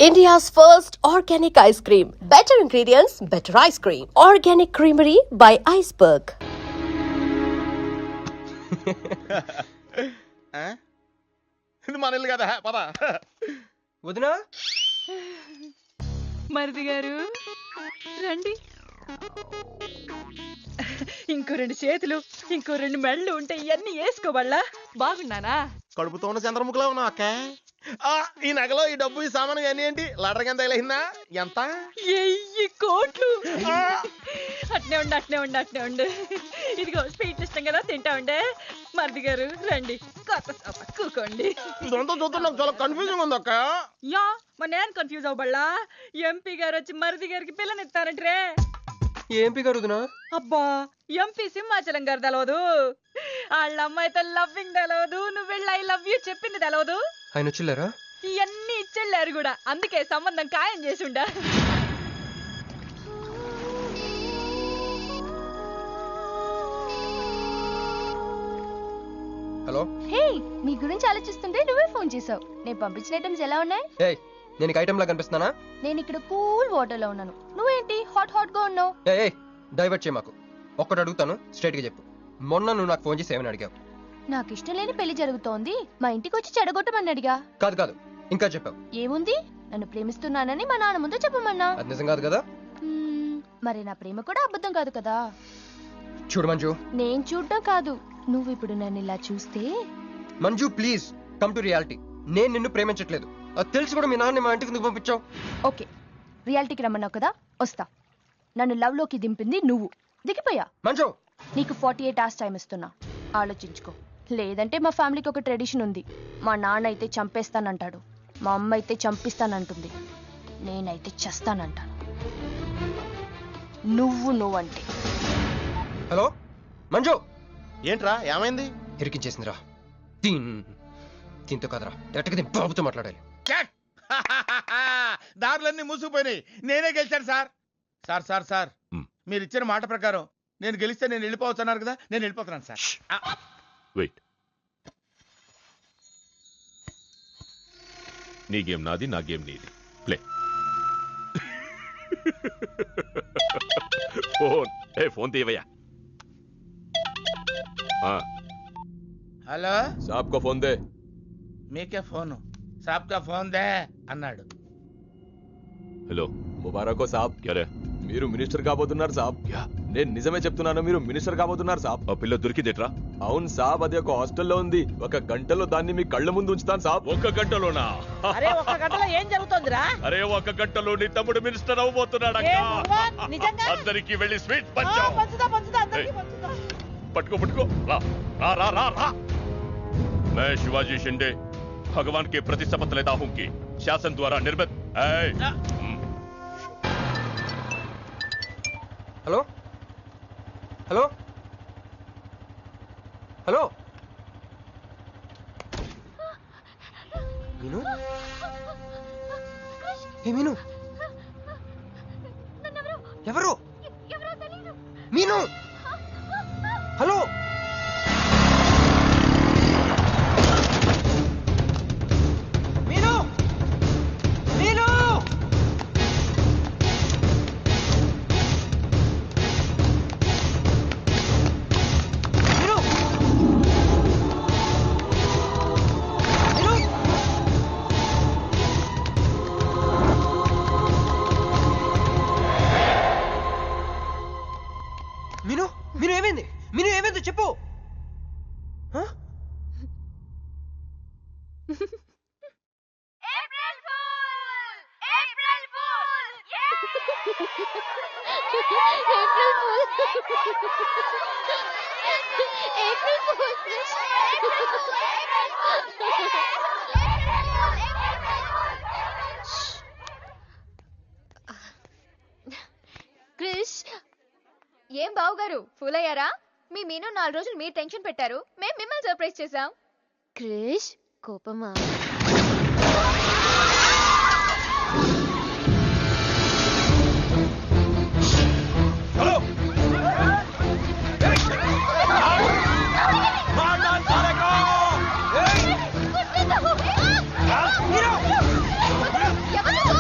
India's first organic ice cream. Better ingredients, better ice cream. Organic Creamery by Iceberg. ఇది మన ఇల్లు కదా పద. వదినా మరిది గారు రండి. ఇంకో 2 చేతులు ఇంకో 2 మెళ్ళు ఉంటే ఇవన్నీ వేసుకోవాలా? బాగున్నానా? కడుపుతో ఉన్న చంద్రముఖిలో ఉన్నావు అక్క. ఈ నగలో ఈ డబ్బు ఈ సామాను ఇవన్నీ ఏంటి? లడర్ కింద తగిలేసిందా? ఎంత? 1000 కోట్లు. అట్నే ఉండు. ఇదిగో స్వీట్ ఇష్టం కదా, తింటా ఉండే. మరిది గారు రండి, కూకోండి. ఇదంతా చూద్దాం, నాకు చాలా కన్ఫ్యూజింగ్ ఉంది అక్క. యా మరి నేను కన్ఫ్యూజ్ అవ్వబల్లా. ఎంపీ గారు వచ్చి మరిది గారికి పిల్లనిస్తారంటే. ఏంపి గారు వదినా? అబ్బా, ఎంపీ సింహాచలం గారు తెలవదు, వాళ్ళ అమ్మాయితో లవ్వింగ్ తెలవదు, నువ్వు వెళ్ళి ఐ లవ్ యూ చెప్పింది తెలవదు. ఆయన వచ్చిల్లారా? ఇవన్నీ ఇచ్చెళ్ళారు కూడా, అందుకే సంబంధం ఖాయం చేసి ఉండా. హలో. హే, నీ గురించి ఆలోచిస్తుంటే నువ్వే ఫోన్ చేసావు. నేను పంపించిన ఐటమ్స్ ఎలా ఉన్నాయి? ఏయ్, నేను ఐటమ్ లా కనిపిస్తున్నానా? నేను ఇక్కడ కూల్ వాటర్ లో ఉన్నాను, నువ్వేంటి హాట్ గా ఉన్నావు? ఏయ్ డైవర్ట్ చేయ మాకు. ఒక్కటి అడుగుతాను, స్ట్రైట్ గా చెప్పు. మొన్న నువ్వు నాకు ఫోన్ చేసి ఏమని అడిగావు? నాకు ఇష్టం లేని పెళ్లి జరుగుతోంది, మా ఇంటికి వచ్చి చెడగొట్టమని అడిగా. కాదు ఇంకా చెప్పావు. ఏముంది, నన్ను ప్రేమిస్తున్నానని మా నాన్న ముందు చెప్పమన్నా. అది నిజం కాదు కదా? మరి నా ప్రేమ కూడా అబద్ధం కాదు కదా? చూడు మంజు. నేను చూడడం కాదు, నువ్వు ఇప్పుడు నన్ను ఇలా చూస్తే. Manju please come to reality. నేను నిన్ను ప్రేమించట్లేదు, అది తెలిసి కూడా మీ నాన్న మా ఇంటికి ఎందుకు పంపించావు? ఓకే, రియాలిటీకి రమ్మన్నావు కదా, వస్తా. నన్ను లవ్ లోకి దింపింది నువ్వు, దిగిపోయా. మంజు నీకు 48 hours టైం ఇస్తున్నా, ఆలోచించుకో. లేదంటే మా ఫ్యామిలీకి ఒక ట్రెడిషన్ ఉంది, మా నాన్న అయితే చంపేస్తానంటాడు, మా అమ్మ అయితే చంపిస్తానంటుంది, నేనైతే చస్తానంటాను. నువ్వంటే. హలో మంజు. ఏంట్రా ఏమైంది? ఇరికించేసిందిరా. దీంతో కదరా, డైరెక్ట్గా దీని బాబుతో మాట్లాడాలి. దారులన్నీ మూసుకుపోయినాయి, నేనే గెలిచాను సార్. సార్ మీరు ఇచ్చిన మాట ప్రకారం నేను గెలిస్తే నేను వెళ్ళిపోవచ్చన్నారు కదా, నేను వెళ్ళిపోతున్నాను సార్. వెయిట్, నీ గేమ్ నాది, నా గేమ్ నీది. ప్లే. ఫోన్ తీయవయ్యా. హలో సాబ్ కో ఫోన్ దే. మీకే ఫోను, సాబ్ కా ఫోన్ దే అన్నాడు. హలో ముబారకో సాబ్. క్యారే? మీరు మినిస్టర్ కాబోతున్నారు సాబ్. నేను నిజమే చెప్తున్నాను, మీరు మినిస్టర్ కాబోతున్నారు సాబ్. ఆ పిల్ల దొరికిందేట్రా? అవును సాబ్, అది ఒక హాస్టల్లో ఉంది. 1 గంటలో దాన్ని మీ కళ్ళ ముందు ఉంచుతాను సాబ్. 1 గంటలోనా? అరే 1 గంటలో ఏం జరుగుతోందిరా? అరే 1 గంటలో నీ తమ్ముడు మినిస్టర్ అవ్వబోతున్నాడు. అందరికి వెళ్ళి స్వీట్ పంచావు. పట్టుకో రా. मैं शिवाजी शिंदे भगवान के प्रति शपथ लेता हूं कि शासन द्वारा निर्मित హలో హలో హలో మీను. ఏ మీను, ఎవరు? మీను, హలో. మీను మీను మీను ఏమైంది? మీను ఏమైంది చెప్పు. క్రిష్, ఏం బావగారు ఫూల్ అయ్యారా? మీ మీను 4 రోజులు మీరు టెన్షన్ పెట్టారు, మేము మిమ్మల్ని సర్ప్రైజ్ చేసాం. క్రిష్ కోపమా? హలో ఎవరు?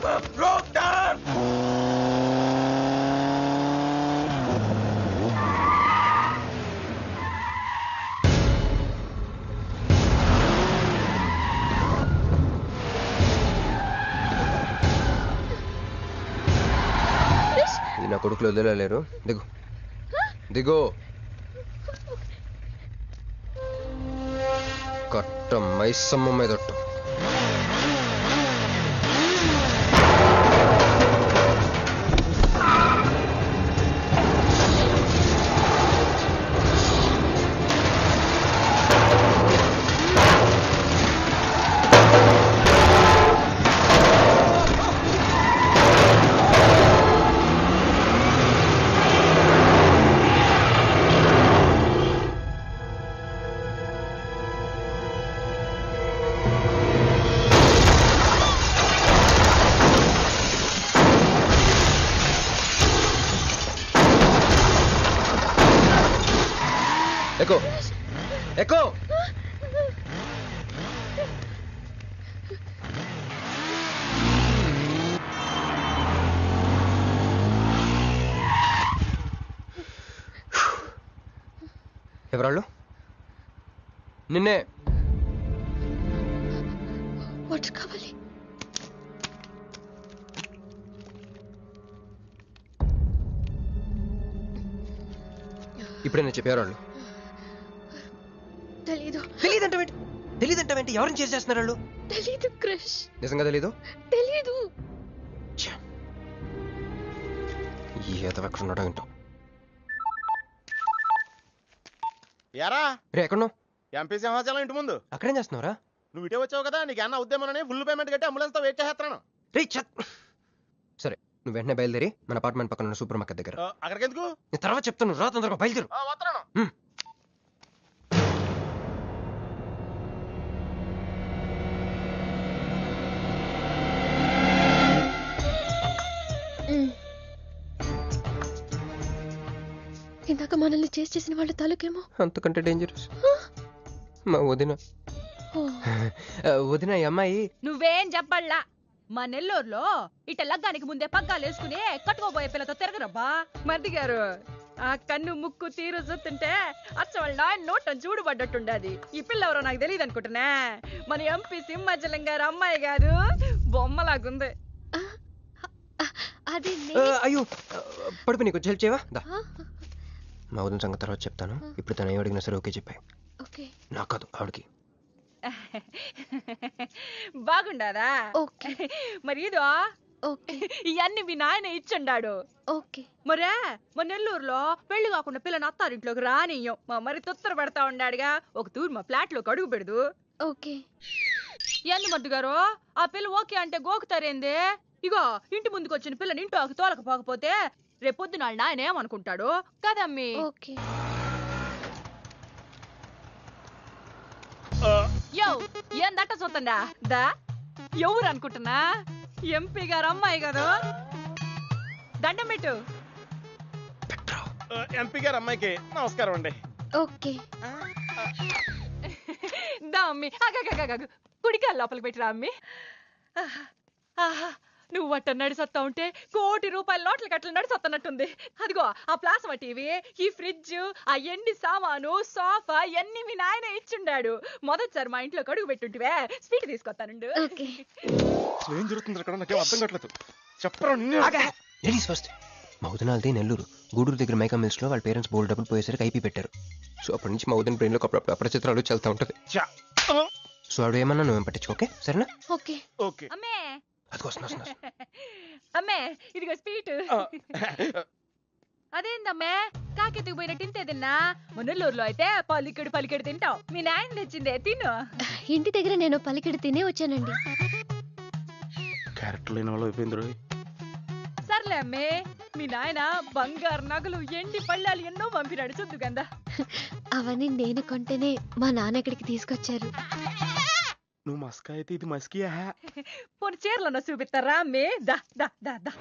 ఇది నా కొడుకులు వదిలేలేరు. దిగు దిగు. కట్ట మైసమ్మ మీదట్టు. ఎక్కు ఎక్కు. ఎవరాళ్ళు? నిన్నే. వాటర్ కావాలి. ఇప్పుడే నేను చెప్పేవాళ్ళు. తెలీదు. తెలీదంటే ఎవరిని చేసేస్తున్నారు వాళ్ళు? తెలీదు క్రష్. నిజంగా తెలీదు? తెలీదు. ఏదో ఎక్కడ ఉన్నాడో ఏంటో. యారా రే ఎక్కడున్నావు? ఎంపీ సింహాచలం ఇంటి ముందు. అక్కడేం చేస్తున్నావురా? నువ్వు ఇటే వచ్చావు కదా, నీకు అన్న ఉద్యమని ఫుల్ పేమెంట్ కట్టి అంబులెన్స్ తో వెయిట్ చేస్తున్నాను. రే సరే, నువ్వు వెంటనే బయలుదేరి మన అపార్ట్మెంట్ పక్కన ఉన్న సూపర్ మార్కెట్ దగ్గర. అక్కడికి ఎందుకు? నేను తర్వాత చెప్తాను, రా తొందరగా బయలుదేరు. వస్తున్నాను. ఇందాక మనల్ని చేసిన వాళ్ళ తాలూకేమో. అంతకంటే డేంజరస్ మా వదిన. వదిన ఈ అమ్మాయి. నువ్వేం చెప్పల్లా. మా నెల్లూరులో ఇట లగ్గానికి ముందే పగ్గాలు వేసుకుని కట్టుకోబోయే పిల్లతో తిరగరబ్బా. మర్ది గారు, ఆ కన్ను ముక్కు తీరు చూస్తుంటే అచ్చ వాళ్ళ నాయన నోటం చూడుబడ్డట్టుండది. ఈ పిల్ల ఎవరో నాకు తెలియదు అనుకుంటున్నా. మన ఎంపీ సింహాచలం గారు అమ్మాయి కాదు, బొమ్మలాగుంది. అయ్యో పడుపు, నీకు హెల్ప్ చేయవా? మా వదిన సంగతి తర్వాత చెప్తాను. ఇప్పుడు తను ఏం అడిగినా సరే ఓకే చెప్పాయి. నాకు కాదు, ఆవిడకి. బాగుండాదా? మరి ఇదో ఇవన్నీ మీ నాయన ఇచ్చుండాడు. మరే మా నెల్లూరులో పెళ్లి కాకుండా పిల్లని అత్తారింట్లోకి రానియ్యం. మా మరి తొత్తర పెడతా ఉండాడుగా. ఒక తూరు మా ఫ్లాట్ లోకి అడుగు పెడదు. ఎందు మద్దు గారు, ఆ పిల్ల ఓకే అంటే గోకుతారేంది? ఇగో ఇంటి ముందుకు వచ్చిన పిల్లని ఇంట్లోకి తోలకపోకపోతే రేపొద్దున నాయన ఏమనుకుంటాడు కదమ్మీ? యో ఏందట్ట చూస్తుండా దా? ఎవరు అనుకుంటున్నా? ఎంపీ గారు అమ్మాయి కదా. దండం పెట్టు. ఎంపీ గారు అమ్మాయికి నమస్కారం అండి. దా అమ్మి, కుడికాయలు లోపలికి పెట్టిరా అమ్మి. నువ్వు అట్ట నడిసొత్తా ఉంటే ₹1 కోటి నోట్ల కట్టలు నడిసొత్తనట్టుంది. అదిగో ఆ ప్లాస్మా టీవీ, ఈ ఫ్రిడ్జ్, ఆ ఎన్ని సామాను, సోఫా ఎన్ని మీ నాయన ఇచ్చుండాడు. మొదటిసారి మా ఇంట్లో అడుగు పెట్టుంటివే, స్వీట్ తీసుకొస్తానుండు. ఏం జరుగుతుంది అక్కడ? నాకేం అర్థం కావట్లేదు. చెప్పరా. Ladies first. మా వదినాలది నెల్లూరు. గూడూరు దగ్గర మైకా మిల్స్ లో వాళ్ళ పేరెంట్స్ బోల్డ్ డబ్బులు పోయేసరికి ఐపీ పెట్టారు. సో అప్పటి నుంచి మా వదిన బ్రెయిన్ లో అపరిచిత్రాలు చల్తా ఉంటది. సో ఆవిడ ఏమన్నా నువ్వేం పట్టించుకో, ఓకే? సరేనా? ఓకే. అమ్మే అదిగో అమ్మే, ఇదిగో స్వీట్. అదేందమ్మే కాకెత్తుకు పోయినట్టు ఇంతే తిన్నా? మునల్లూరులో అయితే పలికెడు తింటావు. మీ నాయన తెచ్చిందే తిను. ఇంటి దగ్గర నేను పలికెడు తినే వచ్చానండి. క్యారెక్టర్ లేని వాళ్ళు అయిపోయింది. సర్లే అమ్మే, మీ నాయన బంగారు నగలు, ఎండి పళ్ళాలు ఎన్నో పంపినాడు చూద్దు కదా. అవన్నీ నేను కొంటేనే మా నాన్న ఇక్కడికి తీసుకొచ్చారు. నువ్వు మస్కా అయితే ఇది మస్కియా? పోనీ చీరలన్నా చూపిస్తారా అమ్మే? దా దా దా దా.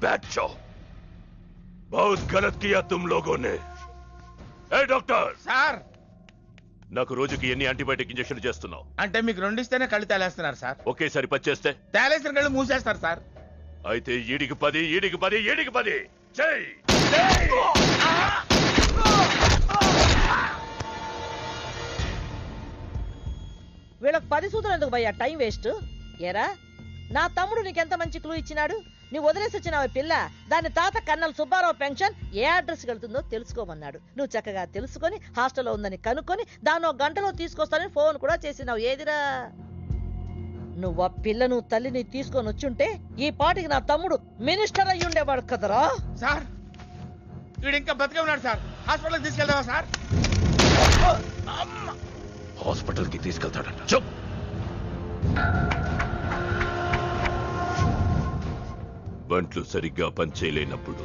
बैठो। बहुत गलत किया तुम लोगों ने। ए डॉक्टर, సార్ నాకు రోజుకి ఎన్ని యాంటీబయాటిక్ ఇంజెక్షన్ చేస్తున్నావు? అంటే మీకు రెండు ఇస్తేనే కళ్ళు తేలేస్తున్నారు సార్. ఒకేసారి పచ్చేస్తే తేలేసిన కళ్ళు మూసేస్తారు సార్. అయితే ఈడికి 10 ఈడికి 10 ఈడికి 10 చెయ్. వీళ్ళకి 10 సూత్రం ఎందుకు భయ్యా టైం వేస్ట్? ఏరా నా తమ్ముడు నీకెంత మంచి క్లూ ఇచ్చినాడు. నువ్వు వదిలేసి వచ్చినావు పిల్ల. దాని తాత కన్నల సుబ్బారావు పెన్షన్ ఏ అడ్రస్ వెళ్తుందో తెలుసుకోమన్నాడు. నువ్వు చక్కగా తెలుసుకొని హాస్టల్లో ఉందని కనుక్కొని దాన్ని ఒక గంటలో తీసుకొస్తానని ఫోన్ కూడా చేసినావు. ఏదిరా నువ్వు ఆ పిల్లను తల్లిని తీసుకొని వచ్చుంటే ఈ పాటికి నా తమ్ముడు మినిస్టర్ అయ్యి ఉండేవాడు కదరా. సార్ వీడు ఇంకా బతికే ఉన్నాడు సార్. హాస్పిటల్కి తీసుకెళ్దామా సార్? హాస్పిటల్ కి తీసుకెళ్తాడంట. చెప్. బంట్లు సరిగ్గా పనిచేయలేనప్పుడు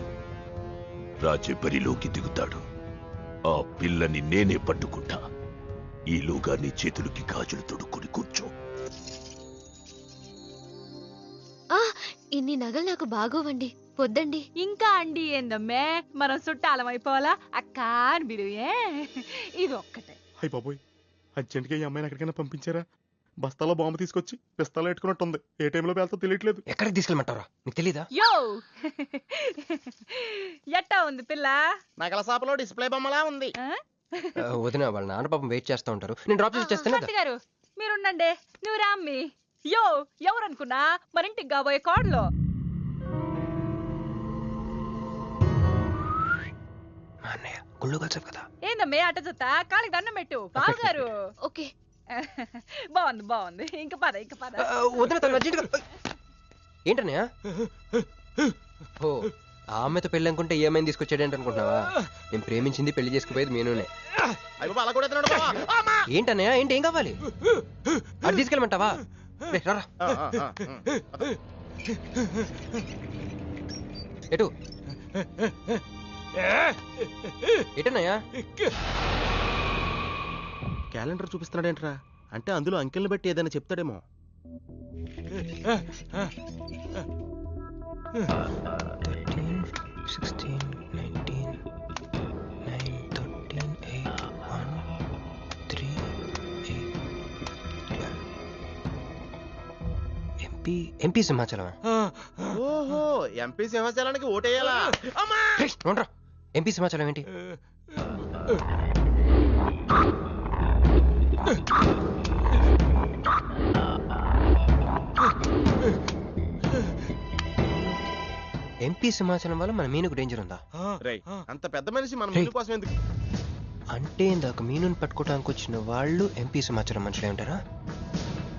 రాజే బరిలోకి దిగుతాడు. ఆ పిల్లని నేనే పట్టుకుంటా. ఈలోగా నీ చేతులకి గాజులు తొడుక్కుని కూర్చో. ఇన్ని నగలు నాకు బాగోవండి, వద్దండి. ఇంకా అండి ఏందమ్మే, మనం చుట్టాలం అయిపోవాలా అక్క అని బిరువే. ఇది ఒక్కటే. అయ్య బాబోయ్, అర్జెంట్గా ఈ అమ్మాయిని ఎక్కడికైనా పంపించారా? బస్తాలో బాంబు తీసుకొచ్చి పిస్తాలో పెట్టుకున్నట్టుంది. ఏ టైంలో వెళ్తా తెలియట్లేదు. ఎక్కడికి తీసుకెళ్ళమంటారా? నీకు తెలీదా? యో ఎట్టా ఉంది పిల్ల? నగల షాపులో డిస్ప్లే బొమ్మలా ఉంది. ఆ? వదిన వాళ్ళ నాన్న పాపం వెయిట్ చేస్తూ ఉంటారు. నేను డ్రాప్ చేసి చేస్తాను భర్త గారు మీరుండండి. నువ్వు రామ్మి. యో ఎవరనుకున్నా మరింటికి కాబోయే కోడలో. మా అన్నయ్య గుళ్ళు కలిసావు కదా. ఏందమ్మే అట్ట జత కాలికి దండం పెట్టు. బావగారు ఓకే. బాగుంది బాగుంది. ఇంక పద ఇంక పద. వదిన తను అర్జెంట్గా ఏంటన్నయ్య? ఓ ఆ అమ్మాయితో పెళ్ళి అనుకుంటే ఈ అమ్మాయిని తీసుకొచ్చాడేంటి అనుకుంటున్నావా? నేను ప్రేమించింది పెళ్లి చేసుకుపోయేది మీనునే. ఏంటన్నయ్య ఏంటి? ఏం కావాలి? అది తీసుకెళ్ళమంటావా? రే, రారా. ఎటు ఎటన్నయ్యా? క్యాలెండర్ చూపిస్తున్నాడేంట్రా? అంటే అందులో అంకెల్ని బట్టి ఏదైనా చెప్తాడేమో. 16, 19, 9, 13, 8, 1, 3, 8, 12. ఎంపీ సింహాచలం. ఓహో, ఎంపీ సింహాచలానికి ఓటేయాలా? నోడ్రా, ఎంపీ సింహాచలం ఏంటి? ఎంపీ సింహాచలం వల్ల మన మీనుకు డేంజర్ ఉందా? రేయ్, అంత పెద్ద మనిషి మన మీను కోసం ఎందుకు? అంటే ఇందాక మీనుని పట్టుకోవడానికి వచ్చిన వాళ్ళు ఎంపీ సింహాచలం మనుషులే ఉంటారా?